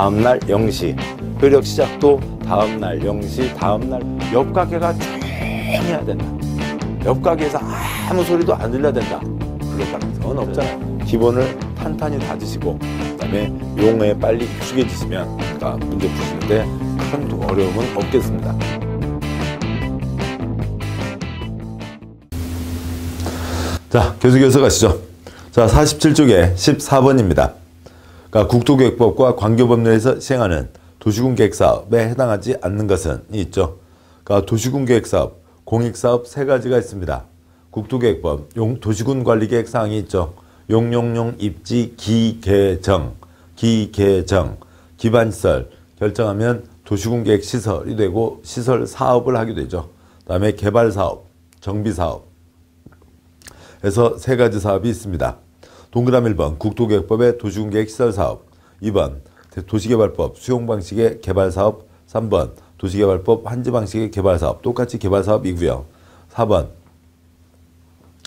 다음날 0시, 효력 시작도 다음날 0시, 다음날 옆 가게가 조용해야 된다. 옆 가게에서 아무 소리도 안 들려야 된다. 그럴 가능성은 없잖아요. 기본을 탄탄히 다지시고 그다음에 용어에 빨리 익숙해지시면 문제 푸시는데 큰 어려움은 없겠습니다. 자, 계속해서 가시죠. 자, 47쪽에 14번입니다. 그러니까 국토계획법과 관계법률에서 시행하는 도시군계획사업에 해당하지 않는 것은 있죠. 그러니까 도시군계획사업, 공익사업 세 가지가 있습니다. 국토계획법, 도시군관리계획 사항이 있죠. 용용용, 입지, 기계정, 기반시설 결정하면 도시군계획 시설이 되고 시설 사업을 하게 되죠. 그 다음에 개발사업, 정비사업 해서 세 가지 사업이 있습니다. 동그라미 1번 국토계획법의 도시군계획 시설사업, 2번 도시개발법 수용방식의 개발사업, 3번 도시개발법 한지방식의 개발사업 똑같이 개발사업이고요. 4번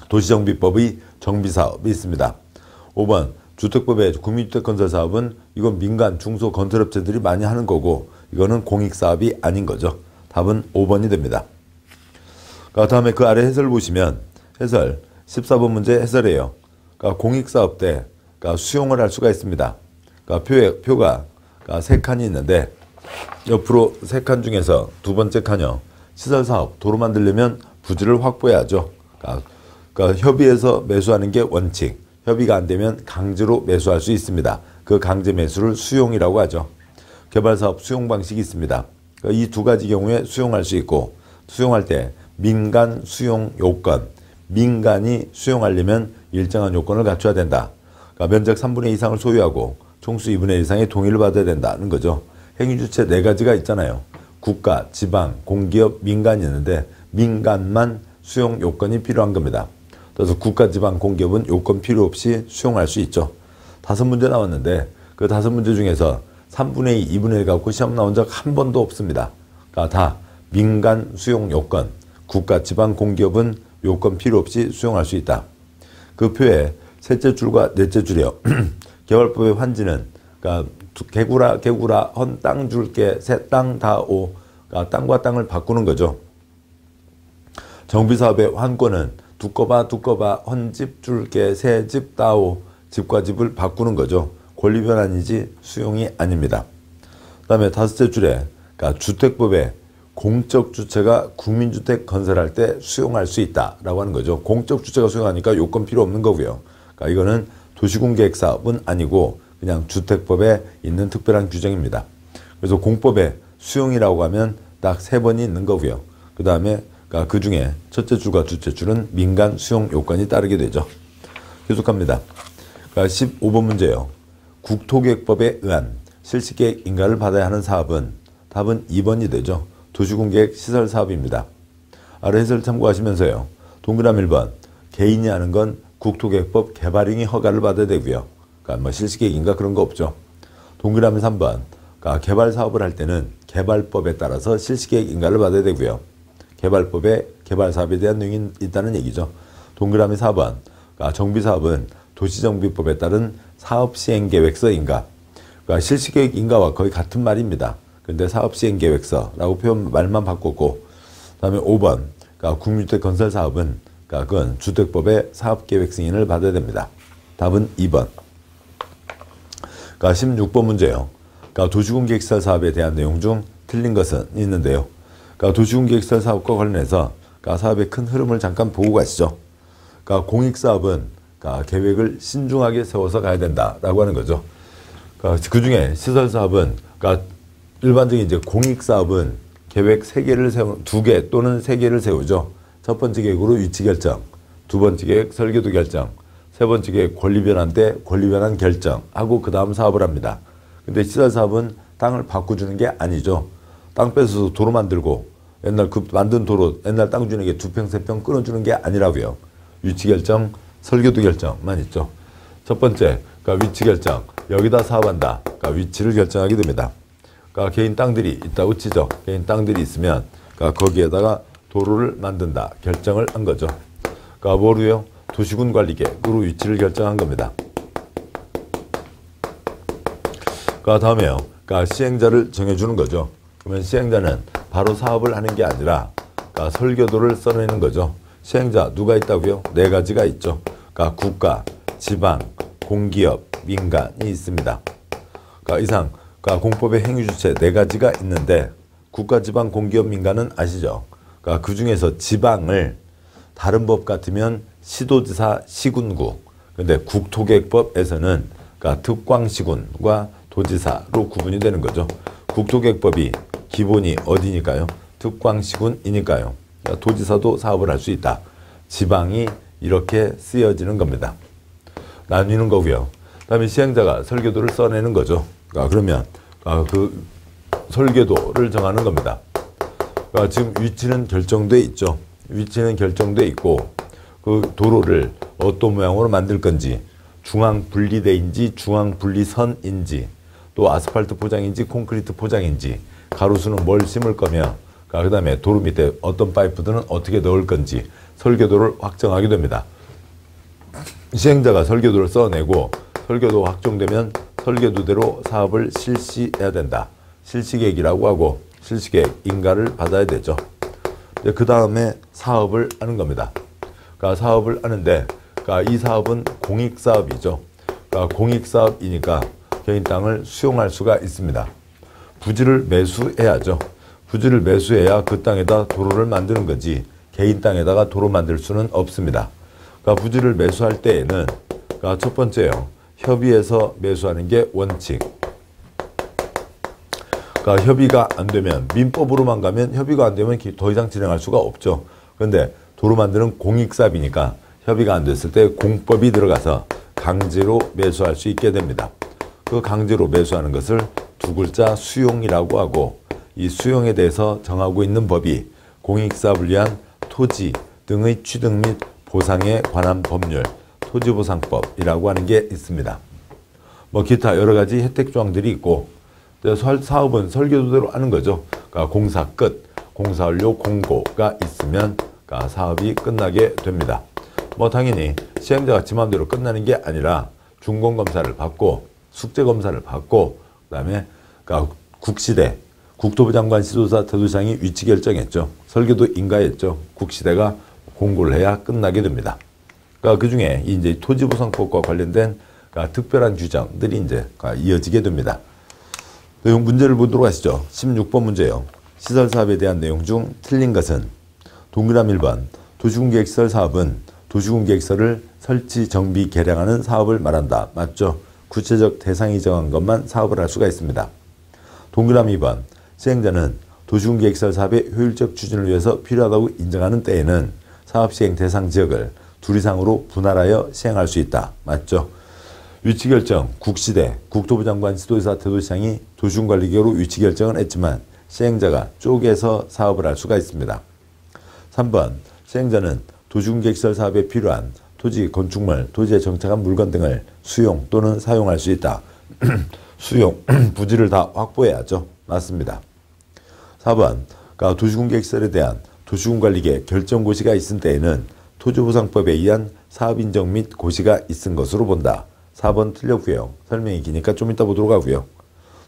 도시정비법의 정비사업이 있습니다. 5번 주택법의 국민주택건설사업은 이건 민간 중소건설업체들이 많이 하는 거고 이거는 공익사업이 아닌 거죠. 답은 5번이 됩니다. 그 다음에 그 아래 해설 보시면 해설 14번 문제 해설이에요. 그러니까 공익사업 때 수용을 할 수가 있습니다. 그러니까 표가 세 칸이 있는데 옆으로 세 칸 중에서 두 번째 칸이요. 시설사업, 도로 만들려면 부지를 확보해야죠. 그러니까 협의해서 매수하는 게 원칙. 협의가 안 되면 강제로 매수할 수 있습니다. 그 강제 매수를 수용이라고 하죠. 개발사업 수용 방식이 있습니다. 그러니까 이 두 가지 경우에 수용할 수 있고 수용할 때 민간 수용 요건, 민간이 수용하려면 일정한 요건을 갖춰야 된다. 그러니까 면적 3분의 2 이상을 소유하고 총수 2분의 1 이상의 동의를 받아야 된다는 거죠. 행위주체 네 가지가 있잖아요. 국가, 지방, 공기업, 민간이 있는데 민간만 수용 요건이 필요한 겁니다. 그래서 국가, 지방, 공기업은 요건 필요 없이 수용할 수 있죠. 5문제 나왔는데 그 5문제 중에서 3분의 2, 2분의 1 갖고 시험 나온 적 한 번도 없습니다. 그러니까 다 민간 수용 요건, 국가, 지방, 공기업은 요건 필요 없이 수용할 수 있다. 그 표에 셋째 줄과 넷째 줄이요. 개발법의 환지는 그러니까 개구라 헌 땅 줄게 새 땅 다오. 그러니까 땅과 땅을 바꾸는 거죠. 정비사업의 환권은 두꺼봐 헌 집 줄게 새 집 다오. 집과 집을 바꾸는 거죠. 권리 변환이지 수용이 아닙니다. 그 다음에 5째 줄에 그러니까 주택법에 공적 주체가 국민주택 건설할 때 수용할 수 있다라고 하는 거죠. 공적 주체가 수용하니까 요건 필요 없는 거고요. 그러니까 이거는 도시군계획사업은 아니고 그냥 주택법에 있는 특별한 규정입니다. 그래서 공법에 수용이라고 하면 딱 3번이 있는 거고요. 그 다음에 그 중에 첫째 줄과 둘째 줄은 민간 수용 요건이 따르게 되죠. 계속합니다. 15번 문제예요. 국토계획법에 의한 실시계획 인가를 받아야 하는 사업은 답은 2번이 되죠. 도시군계획 시설사업입니다. 아래 해설 참고하시면서요. 동그라미 1번 개인이 하는 건 국토계획법 개발행위 허가를 받아야 되고요. 그러니까 뭐 실시계획 인가 그런 거 없죠. 동그라미 3번 그러니까 개발사업을 할 때는 개발법에 따라서 실시계획 인가를 받아야 되고요. 개발법에 개발사업에 대한 내용이 있다는 얘기죠. 동그라미 4번 그러니까 정비사업은 도시정비법에 따른 사업시행계획서 인가. 그러니까 실시계획 인가와 거의 같은 말입니다. 근데 사업시행계획서라고 표현 말만 바꿨고 그 다음에 5번 그러니까 국민주택 건설 사업은 그러니까 그건 주택법의 사업계획 승인을 받아야 됩니다. 답은 2번. 그러니까 16번 문제예요. 그러니까 도시군계획시설 사업에 대한 내용 중 틀린 것은 있는데요. 그러니까 도시군계획시설 사업과 관련해서 그러니까 사업의 큰 흐름을 잠깐 보고 가시죠. 그러니까 공익사업은 그러니까 계획을 신중하게 세워서 가야 된다라고 하는 거죠. 그러니까 그 중에 시설사업은 그러니까 일반적인 이제 공익사업은 계획 2개 또는 3개를 세우죠. 첫 번째 계획으로 위치 결정, 두 번째 계획 설계도 결정, 세 번째 계획 권리 변환 때 권리 변환 결정하고 그 다음 사업을 합니다. 근데 시설사업은 땅을 바꿔주는 게 아니죠. 땅 뺏어서 도로 만들고 옛날 그 만든 도로 옛날 땅 주는 게 2평, 3평 끊어주는 게 아니라고요. 위치 결정, 설계도 결정만 있죠. 첫 번째, 그러니까 위치 결정. 여기다 사업한다. 그러니까 위치를 결정하게 됩니다. 그러니까 개인 땅들이 있다고 치죠. 개인 땅들이 있으면 그러니까 거기에다가 도로를 만든다. 결정을 한 거죠. 그러니까 뭐로요? 도시군관리계획으로 위치를 결정한 겁니다. 그 다음에요. 그러니까 시행자를 정해주는 거죠. 그러면 시행자는 바로 사업을 하는 게 아니라 그러니까 설계도를 써내는 거죠. 시행자 누가 있다고요? 네 가지가 있죠. 그러니까 국가, 지방, 공기업, 민간이 있습니다. 그러니까 이상 그러니까 공법의 행위주체 네 가지가 있는데 국가, 지방, 공기업, 민간은 아시죠? 그러니까 그 중에서 지방을 다른 법 같으면 시도지사, 시군구. 근데 국토계획법에서는 그러니까 특광시군과 도지사로 구분이 되는 거죠. 국토계획법이 기본이 어디니까요? 특광시군이니까요. 그러니까 도지사도 사업을 할 수 있다. 지방이 이렇게 쓰여지는 겁니다. 나뉘는 거고요. 그다음에 시행자가 설계도를 써내는 거죠. 그러면 그 설계도를 정하는 겁니다. 지금 위치는 결정돼 있죠. 위치는 결정돼 있고 그 도로를 어떤 모양으로 만들 건지 중앙 분리대인지 중앙 분리선인지 또 아스팔트 포장인지 콘크리트 포장인지 가로수는 뭘 심을 거며 그 다음에 도로 밑에 어떤 파이프들은 어떻게 넣을 건지 설계도를 확정하게 됩니다. 시행자가 설계도를 써내고 설계도가 확정되면 설계도대로 사업을 실시해야 된다. 실시계획이라고 하고 실시계획 인가를 받아야 되죠. 그 다음에 사업을 하는 겁니다. 그러니까 사업을 하는데 그러니까 이 사업은 공익사업이죠. 그러니까 공익사업이니까 개인 땅을 수용할 수가 있습니다. 부지를 매수해야죠. 부지를 매수해야 그 땅에다 도로를 만드는 거지 개인 땅에다가 도로 만들 수는 없습니다. 그러니까 부지를 매수할 때에는 그러니까 첫 번째요. 협의해서 매수하는 게 원칙. 그러니까 협의가 안 되면 민법으로만 가면 협의가 안 되면 더 이상 진행할 수가 없죠. 그런데 도로 만드는 공익사업이니까 협의가 안 됐을 때 공법이 들어가서 강제로 매수할 수 있게 됩니다. 그 강제로 매수하는 것을 두 글자 수용이라고 하고 이 수용에 대해서 정하고 있는 법이 공익사업을 위한 토지 등의 취득 및 보상에 관한 법률 토지보상법이라고 하는 게 있습니다. 뭐 기타 여러 가지 혜택 조항들이 있고 사업은 설계도대로 하는 거죠. 그러니까 공사 끝, 공사 완료 공고가 있으면 그러니까 사업이 끝나게 됩니다. 뭐 당연히 시행자가 지 마음대로 끝나는 게 아니라 준공검사를 받고 숙제검사를 받고 그다음에 그러니까 국시대 국토부 장관 시도사 대도시장이 위치 결정했죠. 설계도 인가했죠. 국시대가 공고를 해야 끝나게 됩니다. 그러니까 그 중에 이제 토지보상법과 관련된 그러니까 특별한 규정들이 이제 이어지게 됩니다. 내용 문제를 보도록 하시죠. 16번 문제요. 시설사업에 대한 내용 중 틀린 것은 동그라미 1번 도시군계획시설 사업은 도시군계획시설을 설치, 정비, 개량하는 사업을 말한다. 맞죠? 구체적 대상이 정한 것만 사업을 할 수가 있습니다. 동그라미 2번 시행자는 도시군계획시설 사업의 효율적 추진을 위해서 필요하다고 인정하는 때에는 사업시행 대상 지역을 둘 이상으로 분할하여 시행할 수 있다. 맞죠? 위치결정, 국시대, 국토부 장관, 시도지사, 대도시장이 도시군관리계획으로 위치결정은 했지만 시행자가 쪼개서 사업을 할 수가 있습니다. 3번 시행자는 도시군계획시설 사업에 필요한 토지, 건축물, 토지에 정착한 물건 등을 수용 또는 사용할 수 있다. 수용, 부지를 다 확보해야죠. 맞습니다. 4번 그러니까 도시군계획시설에 대한 도시군관리계획 결정고시가 있은 때에는 토지보상법에 의한 사업인정 및 고시가 있은 것으로 본다. 4번 틀렸고요. 설명이 기니까 좀 이따 보도록 하고요.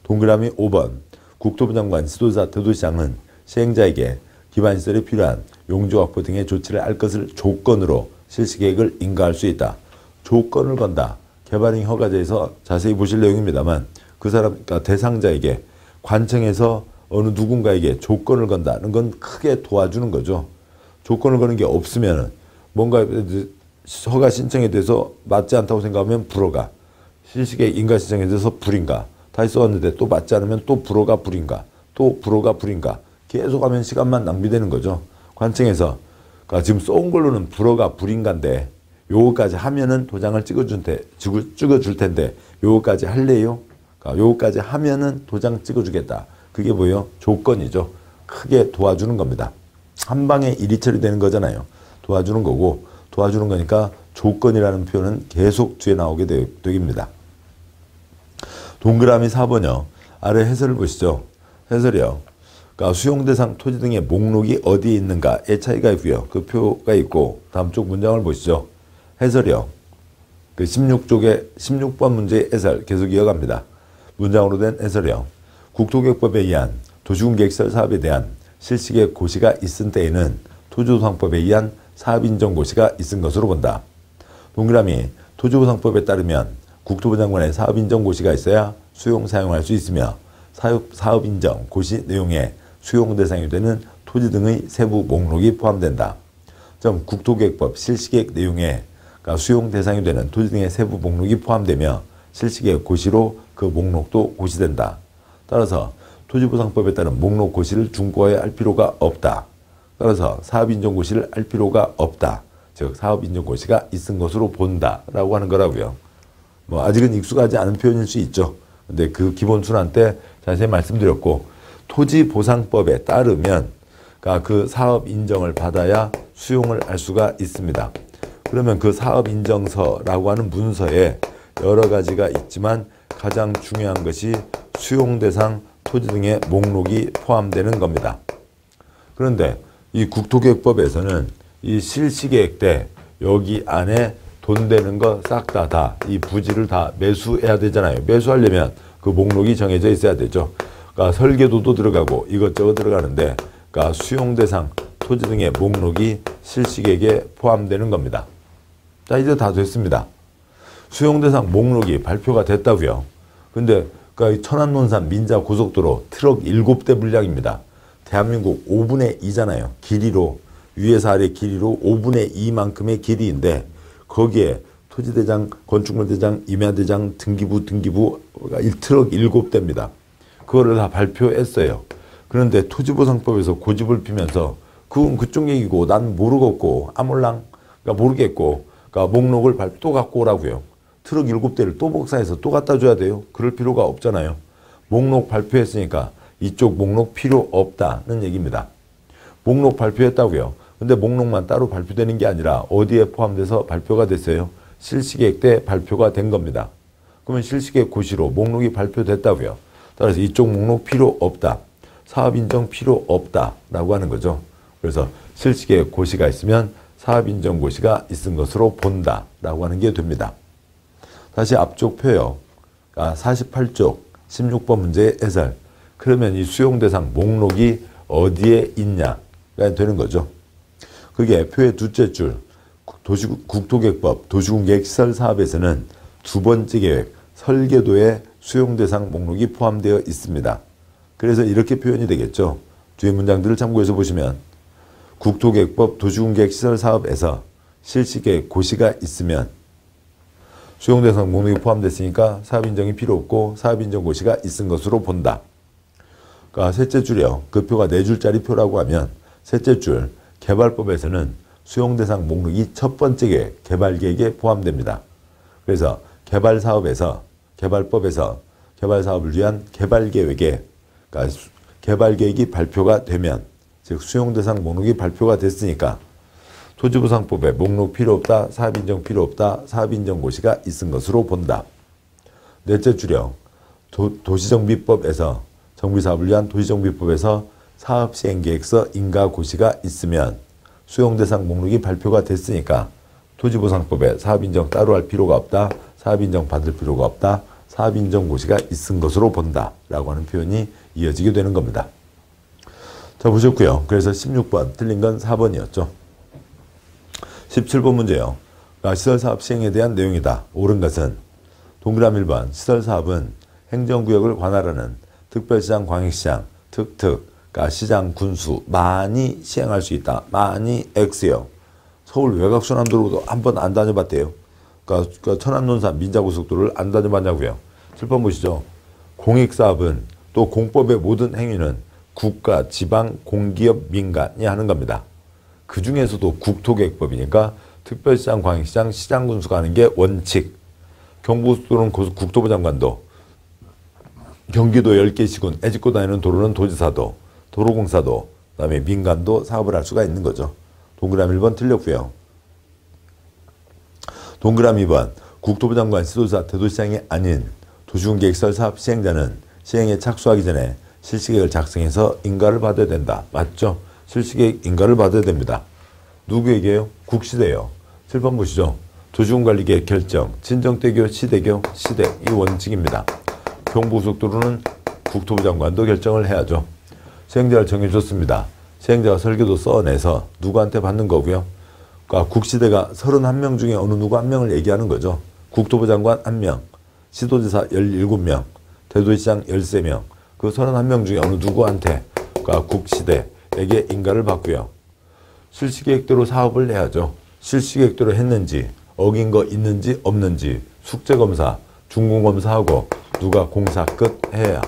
동그라미 5번 국토부 장관, 시도지사, 대도시장은 시행자에게 기반시설에 필요한 용지 확보 등의 조치를 할 것을 조건으로 실시계획을 인가할 수 있다. 조건을 건다. 개발행 허가제에서 자세히 보실 내용입니다만 그 사람 그러니까 대상자에게 관청에서 어느 누군가에게 조건을 건다는 건 크게 도와주는 거죠. 조건을 거는 게 없으면 뭔가 허가 신청에 대해서 맞지 않다고 생각하면 불허가, 실시계획 인가 신청에 대해서 불인가, 다시 써왔는데 또 맞지 않으면 또 불허가 불인가, 또 불허가 불인가 계속 하면 시간만 낭비되는 거죠. 관청에서 그러니까 지금 써온 걸로는 불허가 불인가인데 요거까지 하면은 도장을 찍어줄 텐데 요거까지 할래요? 그러니까 요거까지 하면은 도장 찍어주겠다. 그게 뭐예요? 조건이죠. 크게 도와주는 겁니다. 한 방에 일이 처리되는 거잖아요. 도와주는 거고 도와주는 거니까 조건이라는 표현은 계속 뒤에 나오게 됩니다. 동그라미 4번요. 아래 해설을 보시죠. 해설이요. 그러니까 수용대상 토지 등의 목록이 어디에 있는가의 차이가 있고요. 그 표가 있고 다음 쪽 문장을 보시죠. 해설이요. 그 16번 문제의 해설 계속 이어갑니다. 문장으로 된 해설이요. 국토계획법에 의한 도시군계획시설 사업에 대한 실시계획 고시가 있은 때에는 토지보상법에 의한 사업인정고시가 있은 것으로 본다. 동그라미 토지보상법에 따르면 국토부 장관의 사업인정고시가 있어야 수용 사용할 수 있으며 사업인정 고시 내용에 수용 대상이 되는 토지 등의 세부 목록이 포함된다. 국토계획법 실시계획 내용에 수용 대상이 되는 토지 등의 세부 목록이 포함되며 실시계획 고시로 그 목록도 고시된다. 따라서 토지보상법에 따른 목록 고시를 준거해야 할 필요가 없다. 따라서 사업인정고시를 할 필요가 없다. 즉 사업인정고시가 있은 것으로 본다라고 하는 거라고요. 아직은 익숙하지 않은 표현일 수 있죠. 근데 그 기본 순환 때 자세히 말씀드렸고, 토지보상법에 따르면 그 사업 인정을 받아야 수용을 할 수가 있습니다. 그러면 그 사업 인정서라고 하는 문서에 여러 가지가 있지만 가장 중요한 것이 수용 대상 토지 등의 목록이 포함되는 겁니다. 그런데 이 국토계획법에서는 이 실시계획 때 여기 안에 돈 되는 거 싹 다 이 부지를 다 매수해야 되잖아요. 매수하려면 그 목록이 정해져 있어야 되죠. 그러니까 설계도도 들어가고 이것저것 들어가는데 수용 대상 토지 등의 목록이 실시계획에 포함되는 겁니다. 자, 이제 다 됐습니다. 수용 대상 목록이 발표가 됐다고요. 근데 천안논산 민자고속도로 트럭 7대 분량입니다. 대한민국 5분의 2잖아요. 길이로, 위에서 아래 길이로 5분의 2만큼의 길이인데 거기에 토지대장, 건축물대장, 임야대장, 등기부 트럭 7대입니다. 그거를 다 발표했어요. 그런데 토지보상법에서 고집을 피면서 그건 그쪽 얘기고 난 모르겠고 아몰랑 모르겠고 목록을 또 갖고 오라고요. 트럭 7대를 또 복사해서 또 갖다 줘야 돼요. 그럴 필요가 없잖아요. 목록 발표했으니까 이쪽 목록 필요 없다는 얘기입니다. 목록 발표했다고요. 근데 목록만 따로 발표되는 게 아니라 어디에 포함돼서 발표가 됐어요? 실시계획 때 발표가 된 겁니다. 그러면 실시계획 고시로 목록이 발표됐다고요. 따라서 이쪽 목록 필요 없다. 사업인정 필요 없다라고 하는 거죠. 그래서 실시계획 고시가 있으면 사업인정 고시가 있은 것으로 본다라고 하는 게 됩니다. 다시 앞쪽 표요. 48쪽 16번 문제의 해설. 그러면 이 수용 대상 목록이 어디에 있냐가 되는 거죠. 그게 표의 둘째 줄 국토계획법 도시군계획시설 사업에서는 두 번째 계획 설계도에 수용 대상 목록이 포함되어 있습니다. 그래서 이렇게 표현이 되겠죠. 뒤에 문장들을 참고해서 보시면 국토계획법 도시군계획시설 사업에서 실시계획 고시가 있으면 수용 대상 목록이 포함됐으니까 사업인정이 필요 없고 사업인정 고시가 있은 것으로 본다. 셋째 줄이요. 그 표가 4줄짜리 표라고 하면 셋째 줄 개발법에서는 수용 대상 목록이 첫 번째 계획 개발계획에 포함됩니다. 그래서 개발사업에서 개발법에서 개발사업을 위한 개발계획에 개발계획이 발표가 되면 즉 수용 대상 목록이 발표가 됐으니까 토지보상법에 목록 필요 없다, 사업인정 필요 없다, 사업인정 고시가 있은 것으로 본다. 넷째 줄이요. 도시정비법에서 정비사업을 위한 도시정비법에서 사업시행계획서 인가고시가 있으면 수용대상 목록이 발표가 됐으니까 토지보상법에 사업인정 따로 할 필요가 없다, 사업인정 받을 필요가 없다, 사업인정고시가 있은 것으로 본다 라고 하는 표현이 이어지게 되는 겁니다. 자, 보셨고요. 그래서 16번 틀린 건 4번이었죠. 17번 문제요. 시설사업 시행에 대한 내용이다. 옳은 것은 동그라미 1번 시설사업은 행정구역을 관할하는 특별시장, 광역시장, 시장, 군수 많이 시행할 수 있다. 많이 X요. 서울 외곽순환도로도 한 번 안 다녀봤대요. 그러니까 천안논산 민자고속도로를 안 다녀봤냐고요. 7번 보시죠. 공익사업은 또 공법의 모든 행위는 국가, 지방, 공기업, 민간이 하는 겁니다. 그 중에서도 국토계획법이니까 특별시장, 광역시장, 시장, 군수가 하는 게 원칙. 경부고속도로는 국토부 장관도, 경기도 10개 시군, 애집고 다니는 도로는 도지사도, 도로공사도, 그 다음에 민간도 사업을 할 수가 있는 거죠. 동그라미 1번 틀렸고요. 동그라미 2번 국토부 장관, 시도지사, 대도시장이 아닌 도시군계획시설 사업 시행자는 시행에 착수하기 전에 실시계획을 작성해서 인가를 받아야 된다. 맞죠? 실시계획 인가를 받아야 됩니다. 누구에게요? 국시대요. 7번 보시죠. 도시군관리계획 결정, 친정대교, 시대교, 시대 이 원칙입니다. 경부고속도로는 국토부 장관도 결정을 해야죠. 시행자를 정해줬습니다. 시행자가 설계도 써내서 누구한테 받는 거고요. 그러니까 국시대가 31명 중에 어느 누구 한 명을 얘기하는 거죠. 국토부 장관 1명, 시도지사 17명, 대도시장 13명, 그 31명 중에 어느 누구한테 그러니까 국시대에게 인가를 받고요. 실시계획대로 사업을 해야죠. 실시계획대로 했는지, 어긴 거 있는지 없는지 숙제검사, 준공검사하고 누가 공사 끝 해야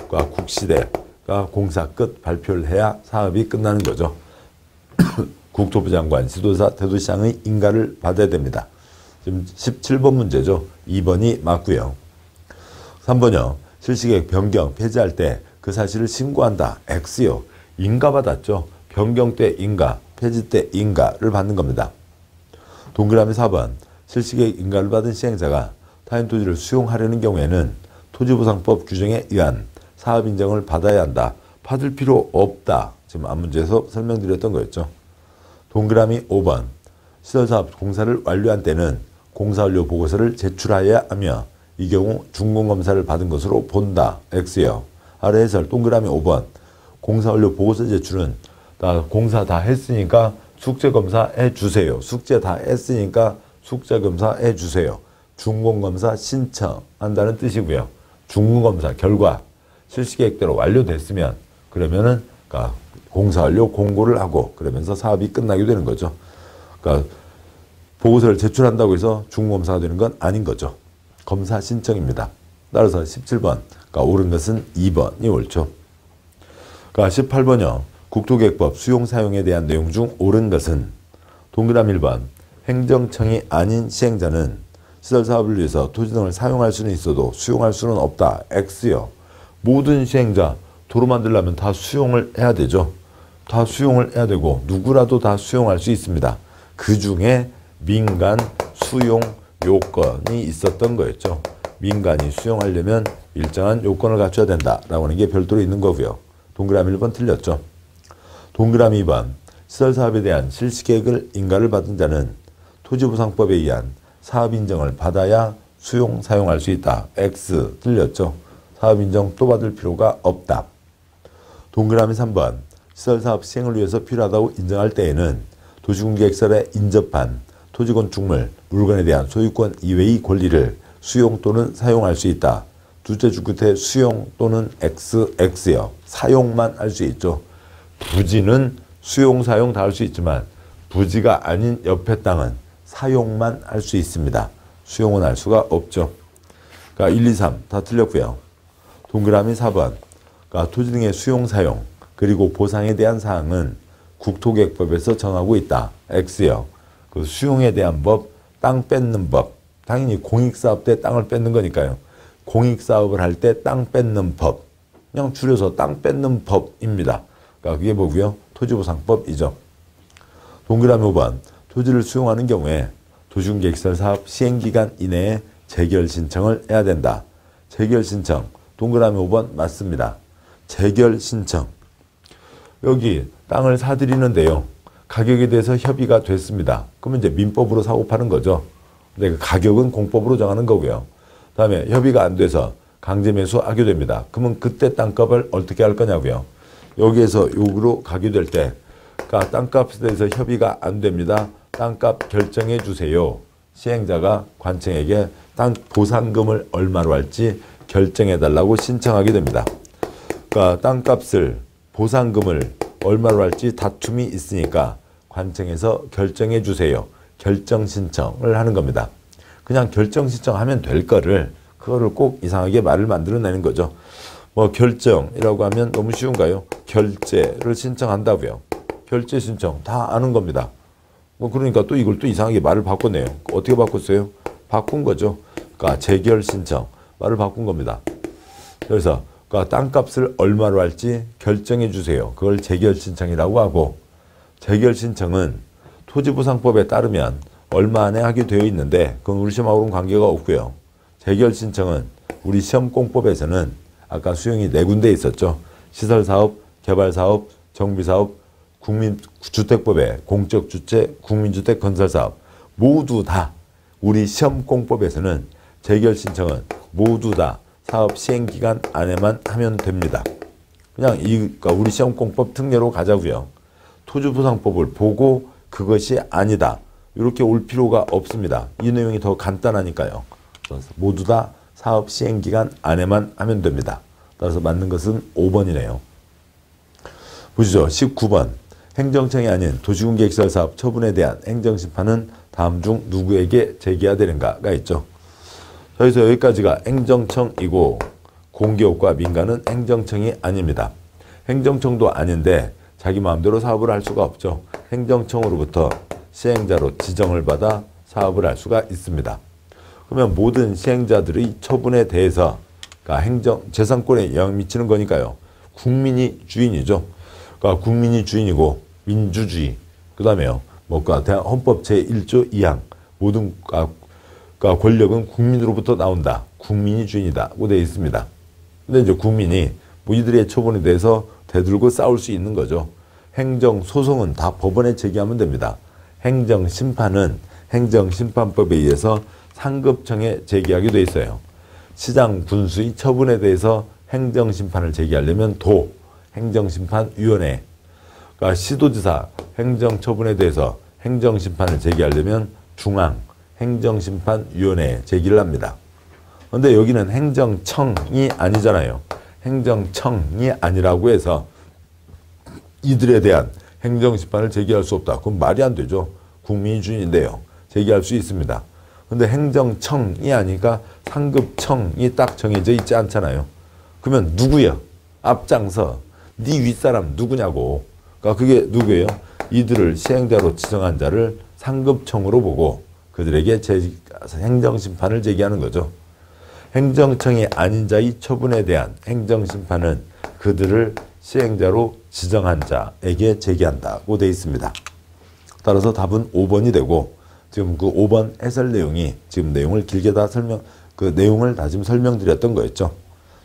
그러니까 국시대가 공사 끝 발표를 해야 사업이 끝나는 거죠. 국토부 장관, 지도사, 대도시장의 인가를 받아야 됩니다. 지금 17번 문제죠. 2번이 맞고요. 3번요. 실시계획 변경, 폐지할 때 그 사실을 신고한다. X요. 인가 받았죠. 변경 때 인가, 폐지 때 인가를 받는 겁니다. 동그라미 4번. 실시계획 인가를 받은 시행자가 타인 토지를 수용하려는 경우에는 토지보상법 규정에 의한 사업 인정을 받아야 한다. 받을 필요 없다. 지금 앞문제에서 설명드렸던 거였죠. 동그라미 5번. 시설사업 공사를 완료한 때는 공사완료 보고서를 제출하여야 하며 이 경우 준공검사를 받은 것으로 본다. X요. 아래 해설 동그라미 5번. 공사완료 보고서 제출은 다 공사 다 했으니까 숙제검사 해주세요. 숙제 다 했으니까 숙제검사 해주세요. 준공검사 신청한다는 뜻이고요. 준공검사 결과 실시계획대로 완료됐으면 그러면은 그러니까 공사완료 공고를 하고 그러면서 사업이 끝나게 되는 거죠. 그러니까 보고서를 제출한다고 해서 준공검사가 되는 건 아닌 거죠. 검사 신청입니다. 따라서 17번, 그러니까 옳은 것은 2번이 옳죠. 그러니까 18번이요. 국토계획법 수용사용에 대한 내용 중 옳은 것은 동그라미 1번. 행정청이 아닌 시행자는 시설사업을 위해서 토지 등을 사용할 수는 있어도 수용할 수는 없다. X요. 모든 시행자 도로 만들려면 다 수용을 해야 되죠. 다 수용을 해야 되고 누구라도 다 수용할 수 있습니다. 그 중에 민간 수용 요건이 있었던 거였죠. 민간이 수용하려면 일정한 요건을 갖춰야 된다라고 하는 게 별도로 있는 거고요. 동그라미 1번 틀렸죠. 동그라미 2번. 시설사업에 대한 실시계획을 인가를 받은 자는 토지보상법에 의한 사업인정을 받아야 수용, 사용할 수 있다. X 틀렸죠. 사업인정 또 받을 필요가 없다. 동그라미 3번. 시설사업 시행을 위해서 필요하다고 인정할 때에는 도시군계획설에 인접한 토지건축물, 물건에 대한 소유권 이외의 권리를 수용 또는 사용할 수 있다. 둘째 줄 끝에 수용 또는 XX요. 사용만 할 수 있죠. 부지는 수용, 사용 다 할 수 있지만 부지가 아닌 옆에 땅은 사용만 할 수 있습니다. 수용은 할 수가 없죠. 그러니까 1, 2, 3 다 틀렸고요. 동그라미 4번. 그러니까 토지 등의 수용, 사용 그리고 보상에 대한 사항은 국토계획법에서 정하고 있다. X요. 그 수용에 대한 법, 땅 뺏는 법. 당연히 공익사업 때 땅을 뺏는 거니까요. 공익사업을 할 때 땅 뺏는 법. 그냥 줄여서 땅 뺏는 법입니다. 그러니까 그게 뭐고요? 토지보상법이죠. 동그라미 5번. 토지를 수용하는 경우에 도시군계획시설 사업 시행기간 이내에 재결 신청을 해야 된다. 재결 신청. 동그라미 5번 맞습니다. 재결 신청. 여기 땅을 사들이는데요. 가격에 대해서 협의가 됐습니다. 그러면 이제 민법으로 사고 파는 거죠. 근데 그 가격은 공법으로 정하는 거고요. 다음에 협의가 안 돼서 강제 매수하게 됩니다. 그러면 그때 땅값을 어떻게 할 거냐고요. 여기에서 요구로 가게 될 때, 그러니까 땅값에 대해서 협의가 안 됩니다. 땅값 결정해 주세요. 시행자가 관청에게 땅 보상금을 얼마로 할지 결정해 달라고 신청하게 됩니다. 그러니까 땅값을 보상금을 얼마로 할지 다툼이 있으니까 관청에서 결정해 주세요. 결정 신청을 하는 겁니다. 그냥 결정 신청하면 될 거를 그거를 꼭 이상하게 말을 만들어내는 거죠. 뭐 결정이라고 하면 너무 쉬운가요? 결제를 신청한다고요. 결제 신청 다 아는 겁니다. 뭐 그러니까 또 이걸 또 이상하게 말을 바꿨네요. 어떻게 바꿨어요? 바꾼 거죠. 그러니까 재결 신청 말을 바꾼 겁니다. 그래서 그러니까 땅값을 얼마로 할지 결정해 주세요. 그걸 재결 신청이라고 하고 재결 신청은 토지보상법에 따르면 얼마 안에 하게 되어 있는데 그건 우리 시험하고는 관계가 없고요. 재결 신청은 우리 시험공법에서는 아까 수용이 4군데 있었죠. 시설사업, 개발사업, 정비사업, 국민주택법의 공적주택, 국민주택 건설사업 모두 다 우리 시험공법에서는 재결 신청은 모두 다 사업 시행기간 안에만 하면 됩니다. 그냥 그러니까 우리 시험공법 특례로 가자고요. 토지보상법을 보고 그것이 아니다, 이렇게 올 필요가 없습니다. 이 내용이 더 간단하니까요. 그래서 모두 다 사업 시행기간 안에만 하면 됩니다. 따라서 맞는 것은 5번이네요. 보시죠. 19번. 행정청이 아닌 도시군계획시설 사업 처분에 대한 행정심판은 다음 중 누구에게 제기해야 되는가가 있죠. 그래서 여기까지가 행정청이고 공기업과 민간은 행정청이 아닙니다. 행정청도 아닌데 자기 마음대로 사업을 할 수가 없죠. 행정청으로부터 시행자로 지정을 받아 사업을 할 수가 있습니다. 그러면 모든 시행자들의 처분에 대해서 그러니까 재산권에 영향 미치는 거니까요. 국민이 주인이죠. 그러니까 국민이 주인이고 민주주의, 그 다음에요. 헌법 제1조 2항 모든 그러니까 권력은 국민으로부터 나온다. 국민이 주인이다고 되어 있습니다. 근데 이제 국민이 이들의 처분에 대해서 대들고 싸울 수 있는 거죠. 행정소송은 다 법원에 제기하면 됩니다. 행정심판은 행정심판법에 의해서 상급청에 제기하게 돼 있어요. 시장 군수의 처분에 대해서 행정심판을 제기하려면 도, 행정심판위원회, 그러니까 시도지사 행정처분에 대해서 행정심판을 제기하려면 중앙, 행정심판위원회에 제기를 합니다. 그런데 여기는 행정청이 아니잖아요. 행정청이 아니라고 해서 이들에 대한 행정심판을 제기할 수 없다. 그건 말이 안 되죠. 국민이 주인인데요. 제기할 수 있습니다. 근데 행정청이 아니니까 상급청이 딱 정해져 있지 않잖아요. 그러면 누구야? 앞장서 네 윗사람 누구냐고. 그러니까 그게 누구예요? 이들을 시행자로 지정한 자를 상급청으로 보고 그들에게 행정심판을 제기하는 거죠. 행정청이 아닌 자의 처분에 대한 행정심판은 그들을 시행자로 지정한 자에게 제기한다고 되어 있습니다. 따라서 답은 5번이 되고 지금 그 5번 해설 내용이 지금 내용을 길게 다 그 내용을 다 지금 설명드렸던 거였죠.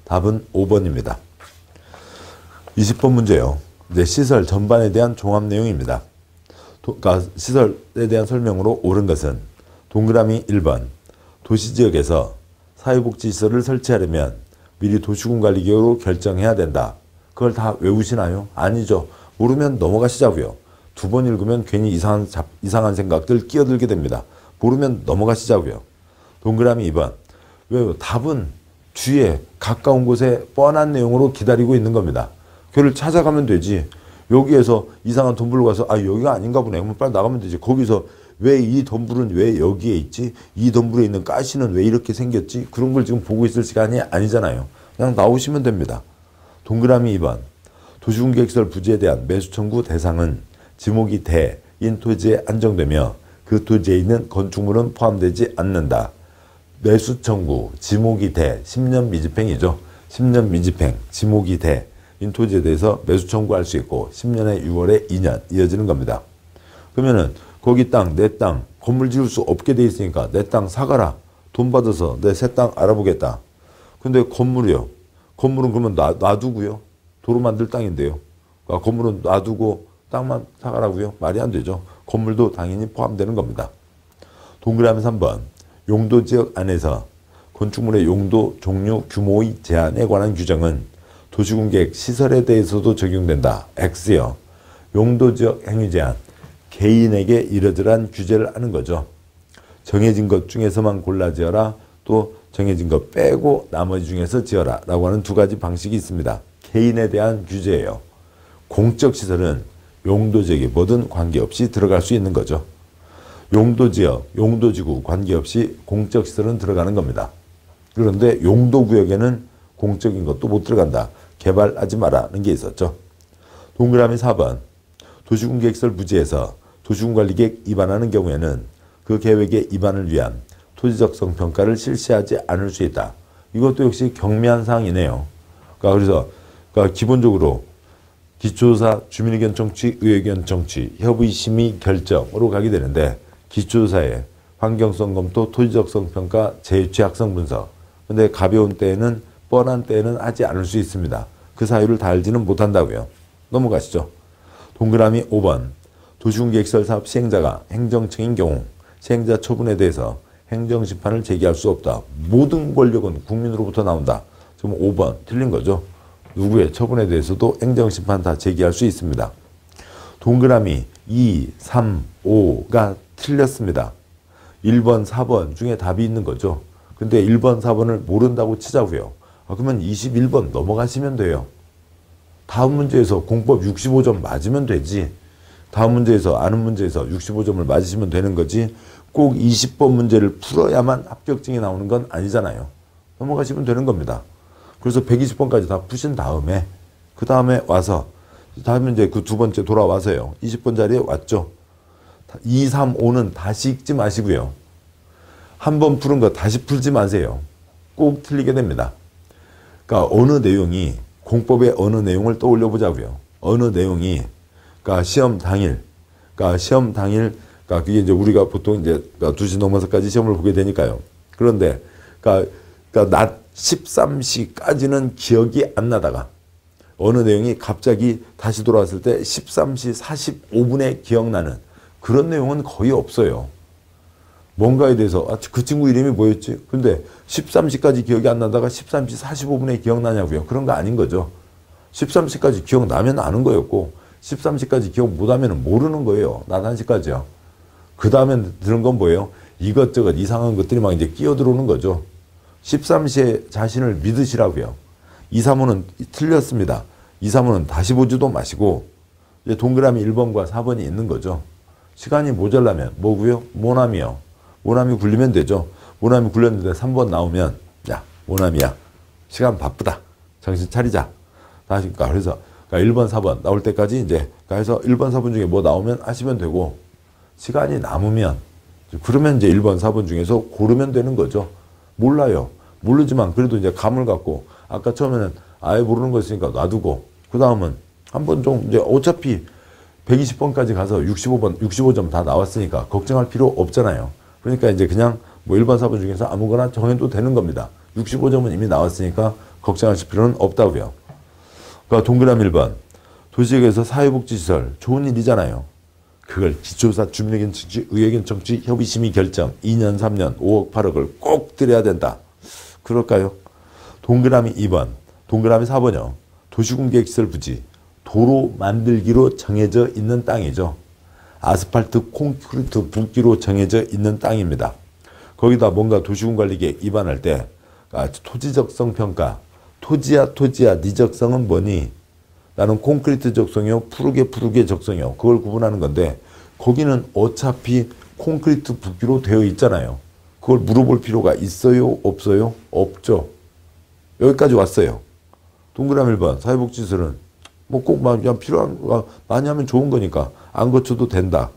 답은 5번입니다. 20번 문제요. 이제 시설 전반에 대한 종합 내용입니다. 그러니까 시설에 대한 설명으로 옳은 것은 동그라미 1번 도시지역에서 사회복지시설을 설치하려면 미리 도시군관리기구로 결정해야 된다. 그걸 다 외우시나요? 아니죠. 모르면 넘어가시자고요. 2번 읽으면 괜히 이상한 생각들 끼어들게 됩니다. 모르면 넘어가시자고요. 동그라미 2번. 왜요? 답은 뒤에 가까운 곳에 뻔한 내용으로 기다리고 있는 겁니다. 그를 찾아가면 되지. 여기에서 이상한 덤불로 가서 여기가 아닌가 보네. 그럼 빨리 나가면 되지. 거기서 왜 이 덤불은 왜 여기에 있지? 이 덤불에 있는 가시는 왜 이렇게 생겼지? 그런 걸 지금 보고 있을 시간이 아니잖아요. 그냥 나오시면 됩니다. 동그라미 2번. 도시군계획시설 부지에 대한 매수 청구 대상은 지목이 대인 토지에 한정되며 그 토지에 있는 건축물은 포함되지 않는다. 매수 청구, 지목이 대, 10년 미집행이죠. 10년 미집행, 지목이 대인 토지에 대해서 매수 청구할 수 있고 10년에 6월에 2년 이어지는 겁니다. 그러면은 거기 땅, 내 땅, 건물 지을 수 없게 돼 있으니까 내 땅 사가라. 돈 받아서 내 새 땅 알아보겠다. 근데 건물이요. 건물은 그러면 놔두고요. 도로 만들 땅인데요. 그러니까 건물은 놔두고 땅만 사가라고요. 말이 안 되죠. 건물도 당연히 포함되는 겁니다. 동그라미 3번. 용도지역 안에서 건축물의 용도, 종류, 규모의 제한에 관한 규정은 도시군계획 시설에 대해서도 적용된다. X요. 용도지역 행위 제한. 개인에게 이러저러한 규제를 하는 거죠. 정해진 것 중에서만 골라 지어라. 또 정해진 것 빼고 나머지 중에서 지어라. 라고 하는 두 가지 방식이 있습니다. 개인에 대한 규제예요. 공적시설은 용도지역에 뭐든 관계없이 들어갈 수 있는 거죠. 용도지역, 용도지구 관계없이 공적시설은 들어가는 겁니다. 그런데 용도구역에는 공적인 것도 못 들어간다. 개발하지 마라는 게 있었죠. 동그라미 4번. 도시군계획시설 부지에서 도시군관리계획 위반하는 경우에는 그 계획의 위반을 위한 토지적성 평가를 실시하지 않을 수 있다. 이것도 역시 경미한 사항이네요. 그러니까 기본적으로 기초조사, 주민의견 청취, 의회의견 청취, 협의 심의 결정으로 가게 되는데 기초조사에 환경성 검토, 토지적성 평가, 재취약성 분석. 근데 가벼운 때에는 뻔한 때에는 하지 않을 수 있습니다. 그 사유를 다 알지는 못한다고요. 넘어가시죠. 동그라미 5번. 도시군계획시설 사업 시행자가 행정청인 경우 시행자 처분에 대해서 행정심판을 제기할 수 없다. 모든 권력은 국민으로부터 나온다. 그럼 5번 틀린 거죠. 누구의 처분에 대해서도 행정심판 다 제기할 수 있습니다. 동그라미 2, 3, 5가 틀렸습니다. 1번, 4번 중에 답이 있는 거죠. 근데 1번, 4번을 모른다고 치자고요. 그러면 21번 넘어가시면 돼요. 다음 문제에서 공법 65점 맞으면 되지. 다음 문제에서 아는 문제에서 65점을 맞으시면 되는 거지. 꼭 20번 문제를 풀어야만 합격증이 나오는 건 아니잖아요. 넘어가시면 되는 겁니다. 그래서 120번까지 다 푸신 다음에 그 다음에 와서 다음에 이제 그 두 번째 돌아와서요. 20번 자리에 왔죠. 2, 3, 5는 다시 읽지 마시고요. 한 번 푸른 거 다시 풀지 마세요. 꼭 틀리게 됩니다. 그러니까 어느 내용이 공법의 어느 내용을 떠올려 보자고요. 어느 내용이 그러니까 시험 당일, 그러니까 그게 이제 우리가 보통 이제 2시 넘어서까지 시험을 보게 되니까요. 그런데 그러니까 낮 13시까지는 기억이 안 나다가 어느 내용이 갑자기 다시 돌아왔을 때 13시 45분에 기억나는 그런 내용은 거의 없어요. 뭔가에 대해서 그 친구 이름이 뭐였지? 근데 13시까지 기억이 안 나다가 13시 45분에 기억나냐고요. 그런 거 아닌 거죠. 13시까지 기억나면 아는 거였고 13시까지 기억 못하면 모르는 거예요. 낮 1시까지요. 그 다음에 들은 건 뭐예요? 이것저것 이상한 것들이 막 이제 끼어 들어오는 거죠. 13시에 자신을 믿으시라고요. 2, 3호는 틀렸습니다. 2, 3호는 다시 보지도 마시고 이제 동그라미 1번과 4번이 있는 거죠. 시간이 모자라면 뭐고요? 모남이요. 모남이 굴리면 되죠. 모남이 굴렸는데 3번 나오면 야 모남이야. 시간 바쁘다. 정신 차리자. 다시 그래서 1번, 4번 나올 때까지 이제 그래서 1번, 4번 중에 뭐 나오면 하시면 되고 시간이 남으면 그러면 이제 1번, 4번 중에서 고르면 되는 거죠. 몰라요. 모르지만 그래도 이제 감을 갖고 아까 처음에는 아예 모르는 거 있으니까 놔두고 그 다음은 한번 좀 이제 어차피 120번까지 가서 65점 다 나왔으니까 걱정할 필요 없잖아요. 그러니까 이제 그냥 뭐 1번, 4번 중에서 아무거나 정해도 되는 겁니다. 65점은 이미 나왔으니까 걱정하실 필요는 없다고요. 그러니까 동그라미 1번. 도시역에서 사회복지시설 좋은 일이잖아요. 그걸 기초조사, 주민의견 청취, 의회견 청취, 협의심의 결정 2년, 3년, 5억, 8억을 꼭 드려야 된다. 그럴까요? 동그라미 2번. 동그라미 4번이요. 도시공계시설 부지. 도로 만들기로 정해져 있는 땅이죠. 아스팔트, 콘크리트 붓기로 정해져 있는 땅입니다. 거기다 뭔가 도시군관리계획 입안할 때 토지적성 평가, 토지야 네 적성은 뭐니? 나는 콘크리트 적성이요, 푸르게 적성이요. 그걸 구분하는 건데 거기는 어차피 콘크리트 붓기로 되어 있잖아요. 그걸 물어볼 필요가 있어요? 없어요? 없죠. 여기까지 왔어요. 동그라미 1번 사회복지시설은 뭐 꼭 필요한 거 많이 하면 좋은 거니까 안 거쳐도 된다.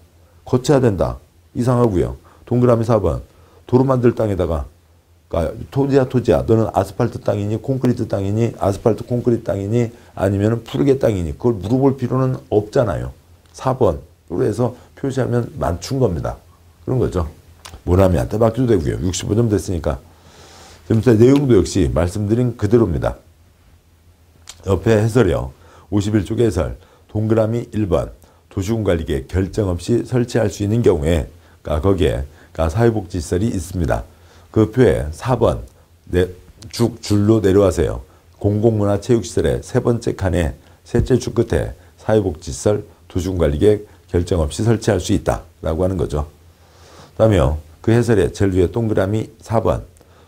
거쳐야 된다. 이상하고요. 동그라미 4번 도로 만들 땅에다가 토지야 너는 아스팔트 땅이니 콘크리트 땅이니 아스팔트 콘크리트 땅이니 아니면 푸르게 땅이니 그걸 물어볼 필요는 없잖아요. 4번 그래서 표시하면 맞춘 겁니다. 그런 거죠. 모나미한테 맡겨도 되고요. 65점 됐으니까. 지금 내용도 역시 말씀드린 그대로입니다. 옆에 해설이요. 51쪽 해설 동그라미 1번 도시군관리계획 결정 없이 설치할 수 있는 경우에 거기에 사회복지시설이 있습니다. 그 표에 4번 줄로 내려와서요. 공공문화체육시설의 세 번째 칸에 셋째 줄 끝에 사회복지시설 도시군관리계획 결정 없이 설치할 수 있다라고 하는 거죠. 다음에요. 그 해설의 제일 위에 동그라미 4번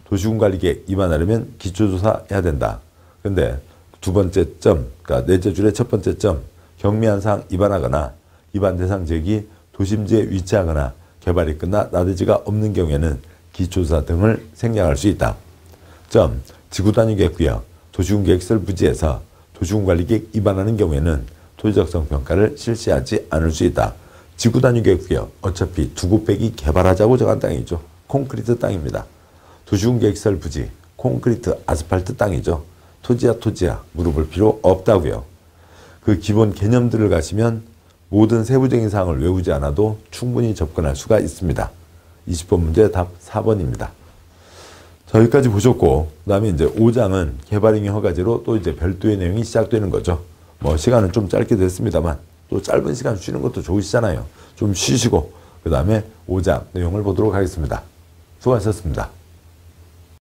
도시군관리계획 입안하려면 기초조사 해야 된다. 근데 두 번째 점, 그러니까 넷째 줄의 첫 번째 점, 경미한 사항 입안하거나 입안 대상 지역이 도심지에 위치하거나 개발이 끝나 나대지가 없는 경우에는 기초조사 등을 생략할 수 있다. 점, 지구단위계획구역, 도시군계획시설 부지에서 도시군관리계획 입안하는 경우에는 토지적성 평가를 실시하지 않을 수 있다. 지구단위계획구역, 어차피 두고빼기 개발하자고 정한 땅이죠. 콘크리트 땅입니다. 도시군계획시설 부지, 콘크리트, 아스팔트 땅이죠. 토지야 물어볼 필요 없다고요. 그 기본 개념들을 가시면 모든 세부적인 사항을 외우지 않아도 충분히 접근할 수가 있습니다. 20번 문제 답 4번입니다. 자, 여기까지 보셨고, 그 다음에 이제 5장은 개발행위 허가제로 또 이제 별도의 내용이 시작되는 거죠. 뭐 시간은 좀 짧게 됐습니다만 또 짧은 시간 쉬는 것도 좋으시잖아요. 좀 쉬시고 그 다음에 5장 내용을 보도록 하겠습니다. 수고하셨습니다.